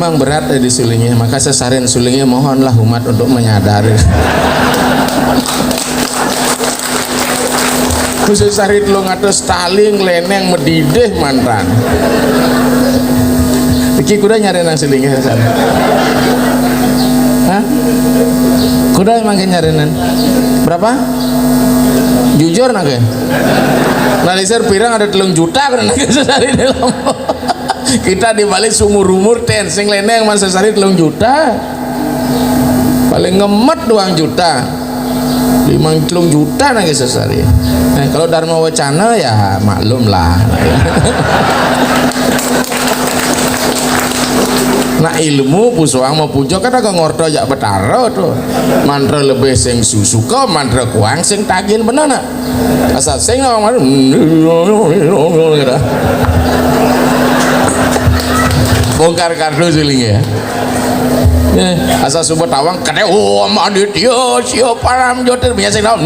memang berat di sulingnya, maka sesarin sulingnya, mohonlah umat untuk menyadari. Khusus sarit lo ngatus taling leneng medideh mantan. Iki kuda nyari nang sulingnya sana. Hah? Kuda emang nyarinan berapa? Jujur nake. Nalisir pirang ada 3 juta kan nake sesari di Lombok. Kita dibalik sumur-umur ten sing leneng mas sesari 3 juta. Paling ngemet 2 juta. 5 juta nake sesari. Kalau Dharma Wacana ya maklum lah. Nah ilmu pusuang mau pujo kan agak ngordo jak betaro tuh mantra lebih sing susu kok mantra kuang sing tagin bener nak asal sing ngomong bongkar kartu suling ya asal subuh tawang kade oh Aditya siapa param jotir biasa tau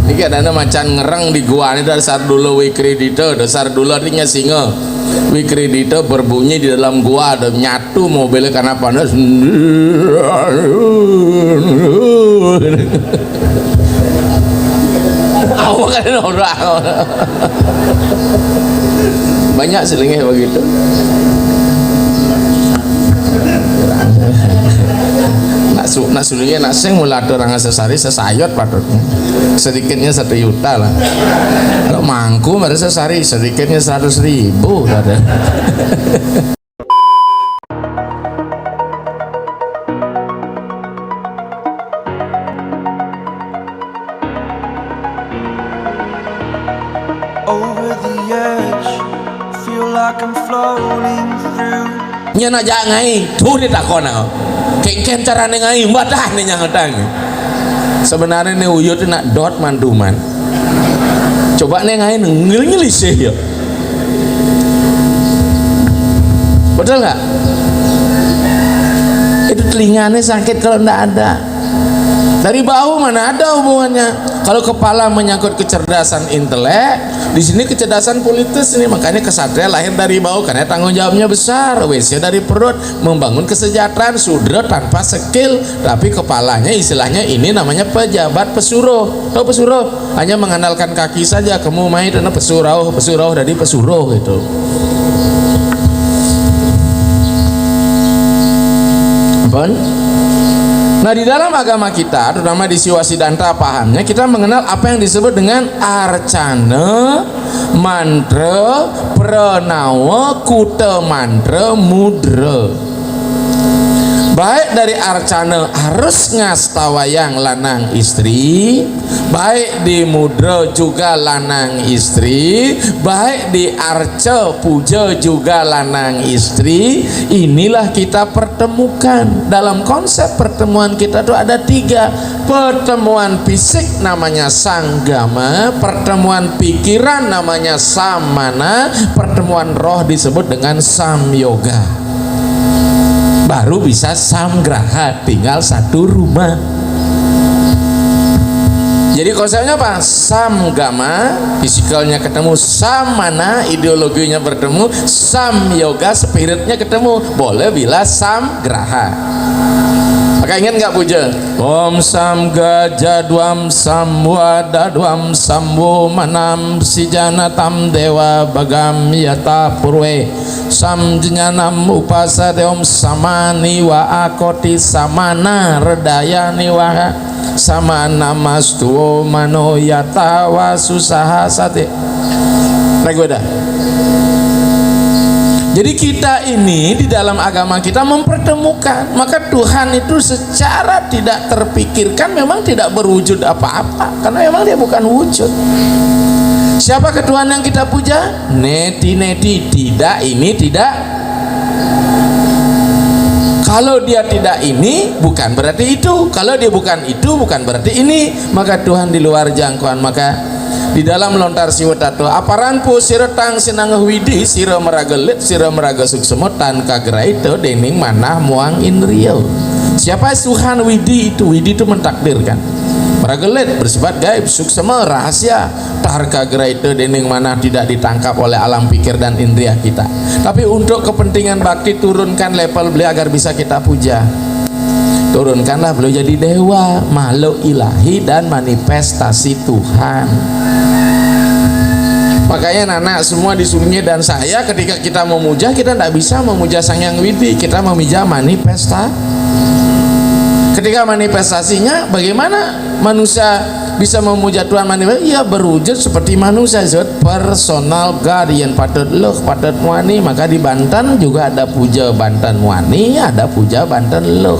iki ada macan ngereng di gua ini dasar dulu Wikredito, dasar dulu artinya singa. Wikredito berbunyi di dalam gua ada nyatu mobilnya karena panas. Banyak selingnya begitu. Nak sulingnya nak sing mulai ada orang sesari sesayot patutnya sedikitnya 1 juta lah kalau mangku ada sesari sedikitnya 100.000 ada. Over the edge, feel like I'm floating through. Nya nak jangai tuh ditakona kengken carane ngai badah nih nyangetang sebenarnya nih uyut nak dot manduman coba nih ngai ngelisih ya betul nggak itu telinganya sakit kalau ndak ada dari bahu mana ada hubungannya kalau kepala menyangkut kecerdasan intelek di sini kecerdasan politis ini makanya kesatria lahir dari bahu karena tanggung jawabnya besar wesnya dari perut membangun kesejahteraan sudra tanpa skill tapi kepalanya istilahnya ini namanya pejabat pesuruh tahu pesuruh hanya mengandalkan kaki saja kamu main dan pesuruh dari pesuruh gitu. Bon? Nah di dalam agama kita terutama di Siwa Siddhanta pahamnya kita mengenal apa yang disebut dengan arcana, mantra, pranawa, kuta mantra, mudra. Baik dari arcana harus ngastawayang lanang istri, baik di mudra juga lanang istri, baik di arca puja juga lanang istri. Inilah kita pertemukan dalam konsep pertemuan kita tuh ada 3 pertemuan fisik namanya sanggama, pertemuan pikiran namanya samana, pertemuan roh disebut dengan samyoga. Baru bisa samgraha, tinggal 1 rumah. Jadi konsepnya apa? Samgama, fisikalnya ketemu, samana, ideologinya bertemu, samyoga, spiritnya ketemu. Boleh bila samgraha. Maka ingat nggak puja? Om Samga Jadwam Samwadadwam Samwo Manam Sijanatam Dewa Bagam Yata Purwe Samjnyanam Upasade Om Samani Wa Akoti Samana Redayani Wa Samana Mastuo Mano Yata Wa Susaha Sate Regoda. Jadi kita ini di dalam agama kita mempertemukan, maka Tuhan itu secara tidak terpikirkan memang tidak berwujud apa-apa karena memang dia bukan wujud. Siapa Tuhan yang kita puja? Neti tidak ini tidak. Kalau dia tidak ini bukan berarti itu, kalau dia bukan itu bukan berarti ini, maka Tuhan di luar jangkauan. Maka di dalam lontar siwatato aparanpu siretang sinangah widi sira meragelit sira meraga suksemo tan kagraito dening manah muang indriyo. Siapa Tuhan widi itu? Widi itu mentakdirkan. Pragelit bersifat gaib, suksema, rahasia, tarka greite dening mana tidak ditangkap oleh alam pikir dan indria kita. Tapi untuk kepentingan bakti turunkan level beliau agar bisa kita puja. Turunkanlah beliau jadi dewa, makhluk ilahi dan manifestasi Tuhan. Makanya anak semua disuruhnya dan saya ketika kita memuja, kita tidak bisa memuja Sang Hyang Widi, kita memuja manifestasi. Ketika manifestasinya, bagaimana manusia bisa memuja Tuhan manifestasi? Ya berwujud seperti manusia, personal guardian, patut leuh, patut wani. Maka di Banten juga ada puja Banten wani, ada puja Banten leuh.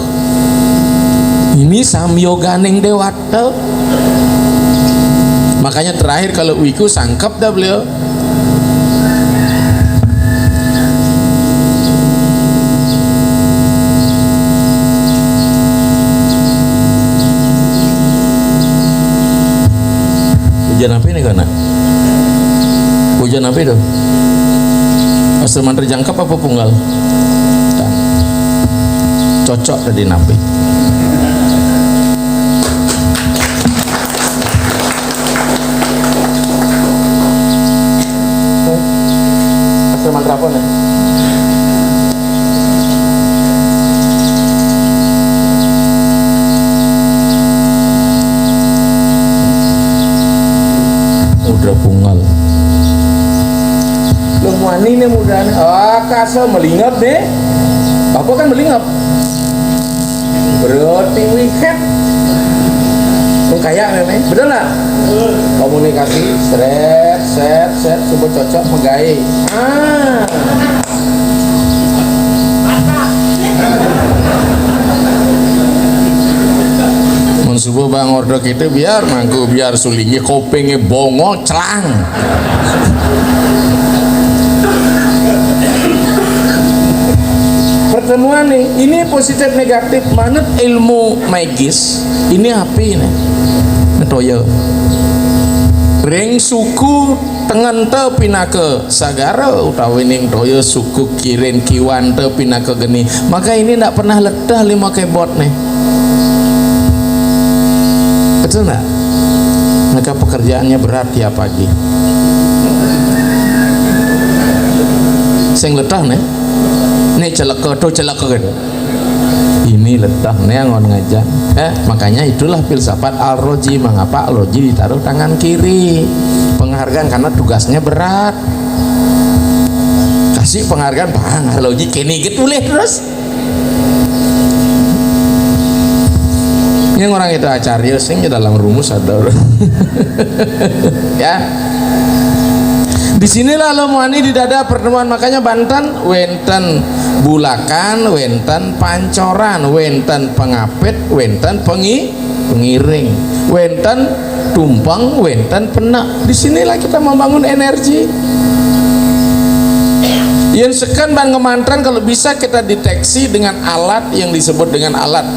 Ini samyoganing dewata. Makanya terakhir kalau wiku sangkep dah beliau. Pujian apa ini kana? Pujian apa itu? Asal mantra jangkap apa punggal? Cocok tadi nabi. Asal mantra apa nih? Mudra punggal. Lu wani nih mudra nih. Ah, kasar melingap deh. Apa kan melingap? Berarti wiket. Kayak memang, betul nggak? Komunikasi, set, coba cocok pegai. Mensubuh bang ordok itu biar mangku biar sulingnya kopengnya bongo celang. Pertemuan nih, ini positif negatif manut ilmu magis. Ini api nih, netoyo. Ring suku tengen te pinake sagara utawi ning toyo suku kirin kiwan te pinake geni. Maka ini tidak pernah letah lima kebot nih. Betul nggak? Maka pekerjaannya berat tiap pagi. Sing letah nih. Ini celaka tuh celaka gitu. Ini letah nih ngon ngajak. Makanya itulah filsafat Al-Roji. Mengapa Al-Roji ditaruh tangan kiri? Penghargaan karena tugasnya berat. Kasih penghargaan bang Al-Roji kini gitu leh terus. Yang orang itu acarya sing dalam rumus ada. Ya. Disinilah Lomuani di dada pertemuan. Makanya Banten wenten bulakan, wenten pancoran, wenten pengapit, wenten pengiring, wenten tumpeng, wenten penak. Disinilah kita membangun energi. Yang sekan bang kemantran kalau bisa kita deteksi dengan alat yang disebut dengan alat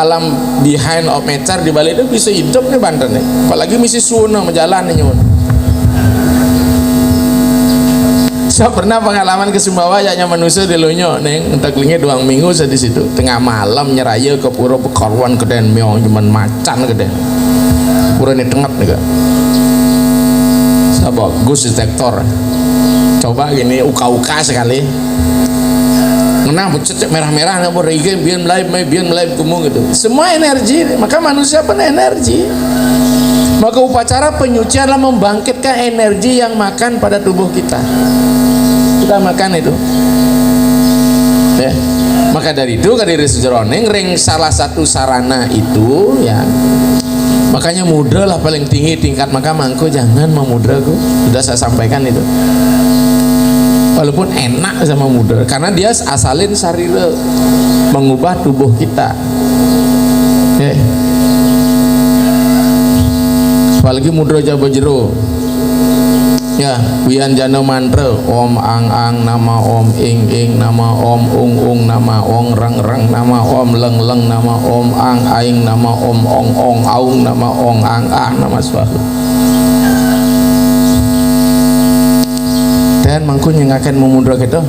alam behind of nature. Di balik itu bisa hidup nih Banten nih. Apalagi misi suno menjalani nyun. Saya pernah pengalaman ke Sumbawa ya manusia di Lonyo neng entak lingi 2 minggu saya di situ tengah malam nyeraya ke pura Pekarwan keden meong cuman macan keden pura ini tengah nih kan saya bagus detektor coba gini uka-uka sekali menang bucet merah-merah nggak boleh biar melai kumung gitu semua energi maka manusia pun energi. Maka upacara penyucian adalah membangkitkan energi yang makan pada tubuh kita. Kita makan itu. Ya. Maka dari itu kadiri sejeroning ring salah satu sarana itu ya. Makanya mudra lah paling tinggi tingkat maka mangko jangan memudra ku. Sudah saya sampaikan itu. Walaupun enak sama mudra karena dia asalin sarira mengubah tubuh kita. Ya. Apalagi mudra Jawa Jero ya wian jana mantra om ang ang nama om ing ing nama om ung ung nama ong rang rang nama om leng leng nama om ang aing nama om ong ong aung nama ong ang ah nama swahu dan mangku nyengaken memudra gitu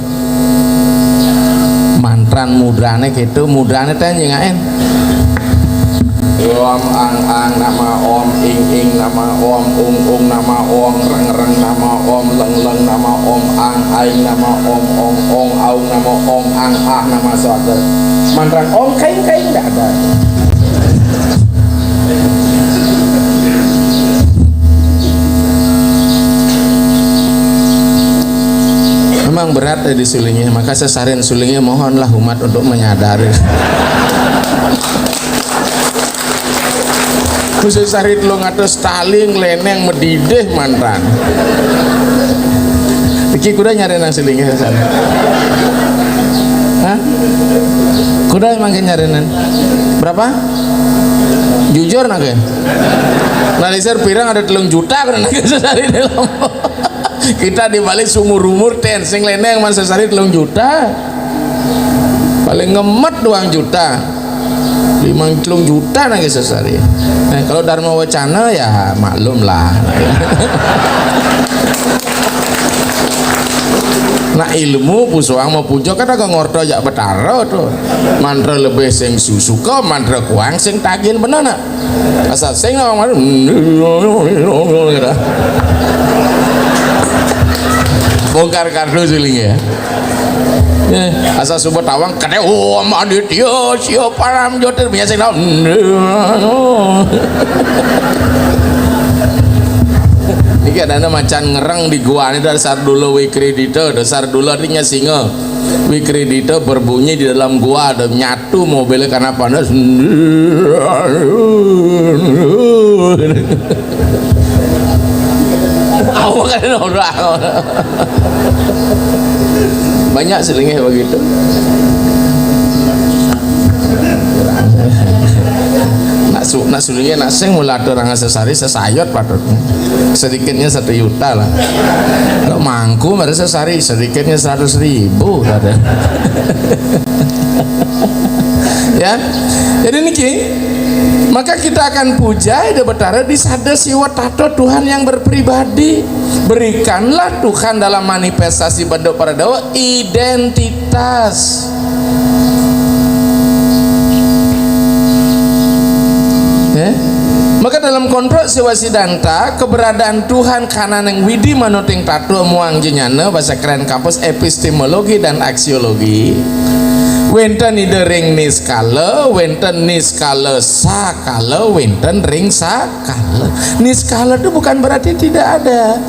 mantran mudrane gitu mudrane teh nyengaken om ang nama om ing nama om ung nama om reng nama om leng nama om ang aing nama om ong aung nama om ang nama suatu mantra om kain tidak ada. Memang berat di sulingnya, maka sesarin sulingnya, mohonlah umat untuk menyadari. Khusus sarit lo ngatus taling leneng medideh mantan. Iki kuda nyari nang sulingnya sana. Hah? Kuda emang nyarinan berapa? Jujur nake. Nalisir pirang ada 3 juta karena nake sesari dalam. Kita dibalik sumur-umur ten sing leneng man sesari 3 juta. Paling ngemet 2 juta. 5 juta nake sesari. Nah, kalau Dharma Wacana ya maklum lah. Nah ilmu pusuang mau pujo kan agak ngorto jak betaro tuh mantra lebih sing susu kok mantra kuang sing tagin bener nak asal sing ngomong bongkar kartu sulingnya asal subuh tawang kata oh maditya siapa param jotir biasa tau ini ada macan ngerang di gua ini dasar dulu Wikredito dasar dulu artinya singa Wikredito berbunyi di dalam gua ada nyatu mobilnya karena panas banyak selingnya begitu. Nak sulingnya nak sing mulado orang sesari sesayot patutnya sedikitnya 1 juta lah kalau mangku baru sesari sedikitnya 100.000 ada. Ya jadi niki maka kita akan puja ide betara di sada siwa tato Tuhan yang berpribadi. Berikanlah Tuhan dalam manifestasi bentuk para dawa identitas. Maka dalam kontrol siwasidanta keberadaan Tuhan kanan yang widi manoting tatua muang jenyana bahasa keren kampus epistemologi dan aksiologi wenten ide ring niskala wenten niskala sakala wenten ring sakala. Niskala itu bukan berarti tidak ada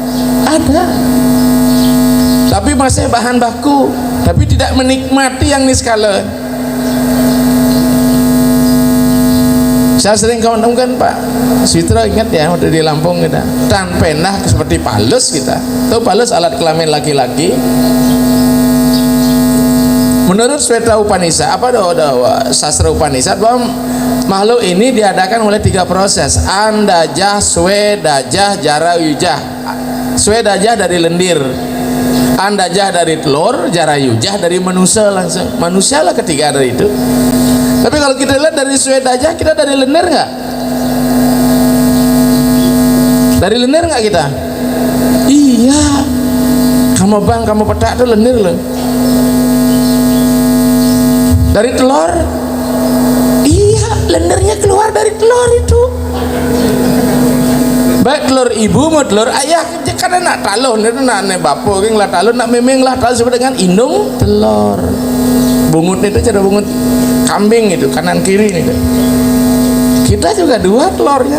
tapi masih bahan baku tapi tidak menikmati yang niskala. Saya sering kawan-kawan Pak Switra ingat ya waktu di Lampung kita dan penah seperti palus kita tahu palus alat kelamin laki-laki menurut Sweta Upanishad apa sastra Upanishad bahwa makhluk ini diadakan oleh 3 proses andajah, swedajah, jarayujah. Swedajah dari lendir, andajah dari telur, jarayujah dari manusia langsung manusia lah ketiga dari itu. Tapi kalau kita lihat dari swedajah kita dari lendir nggak? Dari lendir nggak kita? Iya. Kamu bang, kamu petak tuh lendir loh. Dari telur? Iya, lendirnya keluar dari telur itu. Baik telur ibu mau telur ayah, karena nak talon itu nak ne bapo, keng lah talon nak memeng lah talon seperti dengan indung telur. Bungut itu cara bungut kambing itu kanan kiri nih. Kita juga 2 telurnya.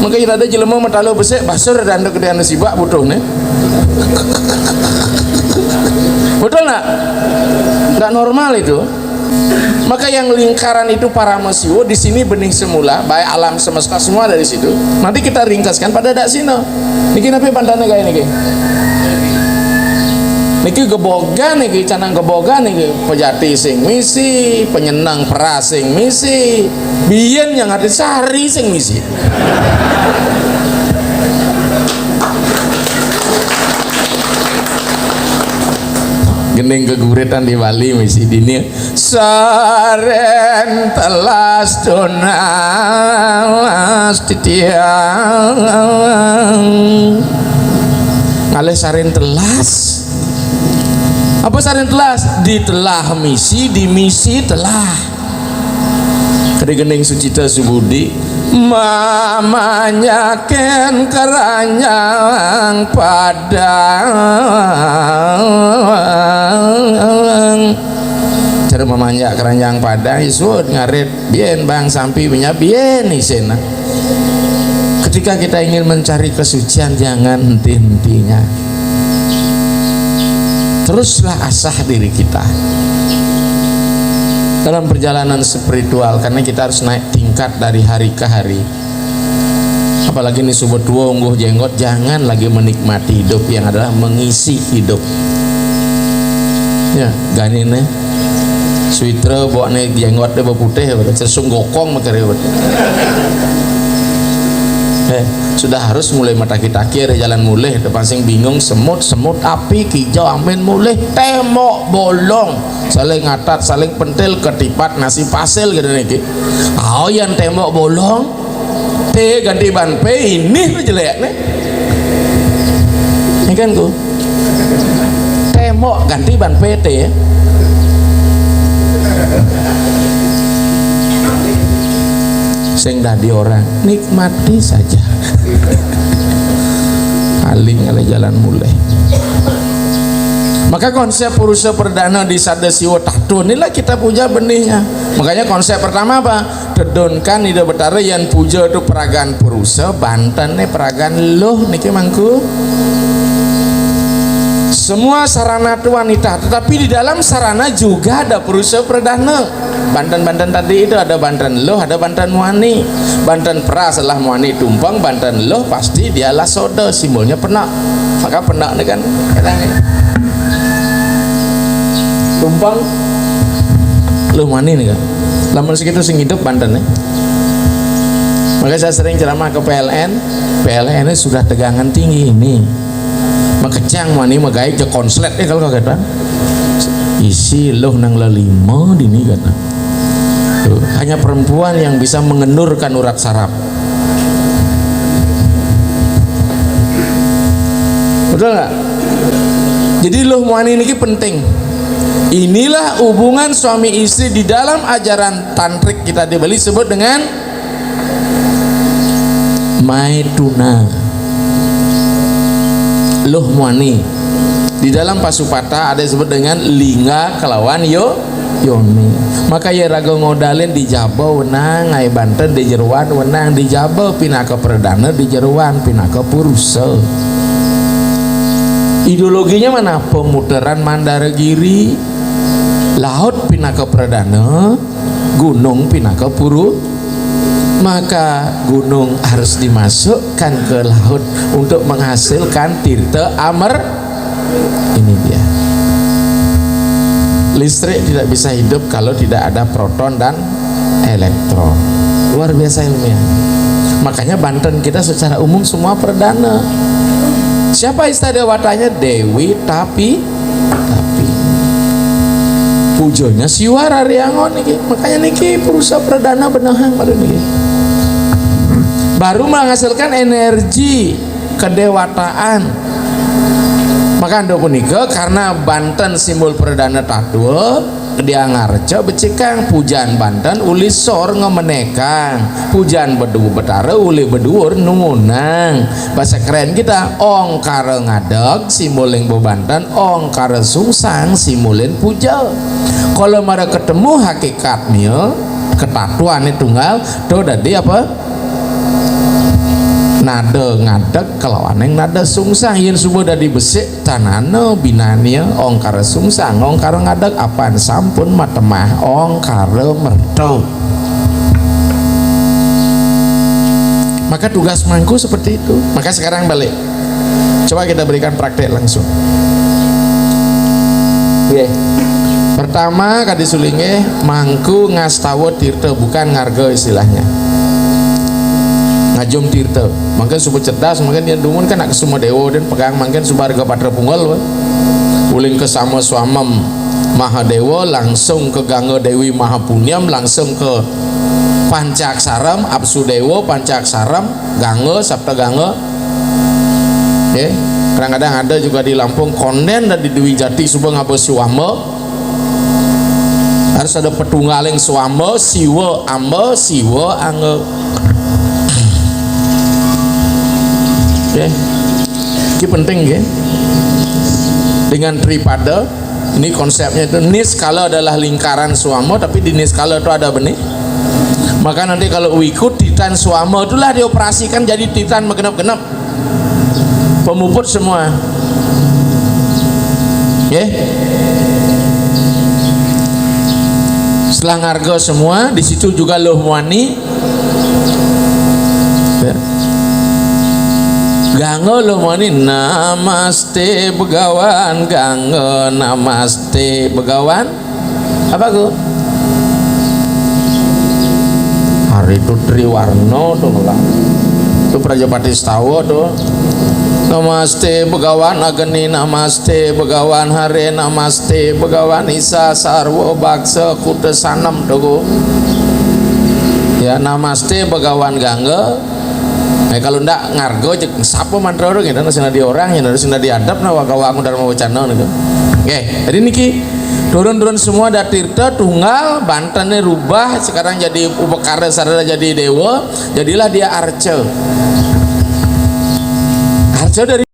Makanya ada jelema matalo besek basur dan ada kedean sibak butuh nih. Betul nak? Nggak normal itu. Maka yang lingkaran itu para mesiwo di sini benih semula, baik alam semesta semua dari situ. Nanti kita ringkaskan pada daksina. Niki napi pantane kayak niki. Niki gebogan niki canang gebogan niki pejati sing misi, penyenang peras sing misi, biyen yang ada sari sing misi. Gening keguritan di Bali misi dini saren telas donas titiang ngalih saren telas. Apa saren telas? Ditelah misi, di misi telah. Hari gening Sucita Subudi mamanya ken keranyang Padang. Cara mamanya keranjang Padang isud ngarit bien bang sampi punya bien isena. Ketika kita ingin mencari kesucian jangan henti-hentinya. Teruslah asah diri kita dalam perjalanan spiritual, karena kita harus naik tingkat dari hari ke hari. Apalagi ini sobat tua ungguh jenggot, jangan lagi menikmati hidup yang adalah mengisi hidup. Ya, gani nih suitra bawa nih jenggot deh putih, sesung gokong makanya. Sudah harus mulai mata kita kiri jalan mulai depan sing bingung semut api kijau amin mulai temok bolong saling ngatat saling pentil ketipat nasi pasel gitu nih. Yang temok bolong T ganti ban P ini jelek nih. Ini kan ku temok ganti ban PT ya. Sing dadi orang nikmati saja. Aling ala jalan mulai. Maka konsep purusa perdana di sadasiwa tahtun inilah kita puja benihnya. Makanya konsep pertama apa? Tedonkan ida betara yang puja itu peragaan purusa Banten nih peragaan loh niki mangku. Semua sarana itu wanita, tetapi di dalam sarana juga ada purusa perdana. Banten tadi itu ada Banten loh, ada Banten wani. Banten pra setelah wani tumpang, Banten loh pasti dialah soda, simbolnya penak. Maka penak nih kan kadang tumpang loh wani nih kan. Lamun segitu sing hidup Banten nih. Maka saya sering ceramah ke PLN ini sudah tegangan tinggi ini. Makecang wani magai je konslet kalau kata isi loh nang lelima dini kata. Hanya perempuan yang bisa mengenurkan urat saraf. Betul nggak? Jadi loh wani ini penting. Inilah hubungan suami istri di dalam ajaran tantrik kita di Bali sebut dengan maituna. Loh muani di dalam Pasupata ada disebut dengan lingga kelawan yoni. Maka ya raga ngodalin di Jawa wenang ai Banten di Jeruan wenang di Jawa pinaka perdana di Jeruan pinaka purusa. Ideologinya mana? Pemutaran Mandaragiri, laut pinaka perdana, gunung pinaka puru. Maka gunung harus dimasukkan ke laut untuk menghasilkan tirta amer. Ini dia. Listrik tidak bisa hidup kalau tidak ada proton dan elektron. Luar biasa ilmiah. Makanya Banten kita secara umum semua perdana. Siapa istadewatanya? Dewi tapi pujonya siwara riangon niki. Makanya niki perusahaan perdana benahang pada niki. Baru menghasilkan energi kedewataan. Maka anda punika karena Banten simbol perdana tatua dia ngarca becikang pujan Banten uli sor ngemenekang pujan bedu betara uli beduur nungunang. Bahasa keren kita ong kare ngadeg simbolin bo Banten ong kare sungsang simbolin puja. Kalau mereka ketemu hakikatnya ketatuan itu tunggal do dadi apa nada ngadeg kelawan yang nada sungsang yen subuh dari besik tanana binania ong kare sungsang ong kare ngadeg apaan sampun matemah ong kare merto. Maka tugas mangku seperti itu. Maka sekarang balik, coba kita berikan praktek langsung. Pertama kadi sulinge mangku ngastawa tirta bukan ngarga istilahnya ngajum tirta. Mungkin subuh cerdas, mungkin dia dungun kan nak semua dewa dan pegang mungkin subuh harga patra punggal uling ke sama suamam Mahadewa langsung ke Gangga Dewi Mahapunyam langsung ke Pancaksaram Absudewa Pancaksaram Gangga Sabta Gangga. Kadang-kadang ada juga di Lampung Konden dan di Dwi Jati subuh ngabos suama harus ada petunggaling swamba siwa amba siwa angge. Oke, ini penting ya. Dengan tripada ini konsepnya itu niskala adalah lingkaran swama, tapi di niskala itu ada benih. Maka nanti kalau wikut titan swama itulah dioperasikan jadi titan genep-genep pemuput semua ya. Setelah ngargo semua di situ juga loh muani ya. Ganggo loh muani namaste begawan, ganggo namaste begawan apa ku hari itu Triwarno tuh lah itu Prajapati Stawa tuh namaste begawan ageni namaste begawan hare namaste begawan isa sarwo baksa kuda sanam tuh ya namaste begawan gangga. Kalau ndak ngargo cek sapa mantra orang ya nasi nadi orang ya nasi nadi adab na wakawangu dharma wacana nih. Oke, jadi niki turun-turun semua dari tirta tunggal Bantennya rubah sekarang jadi upakara sarada jadi dewa, jadilah dia arca dari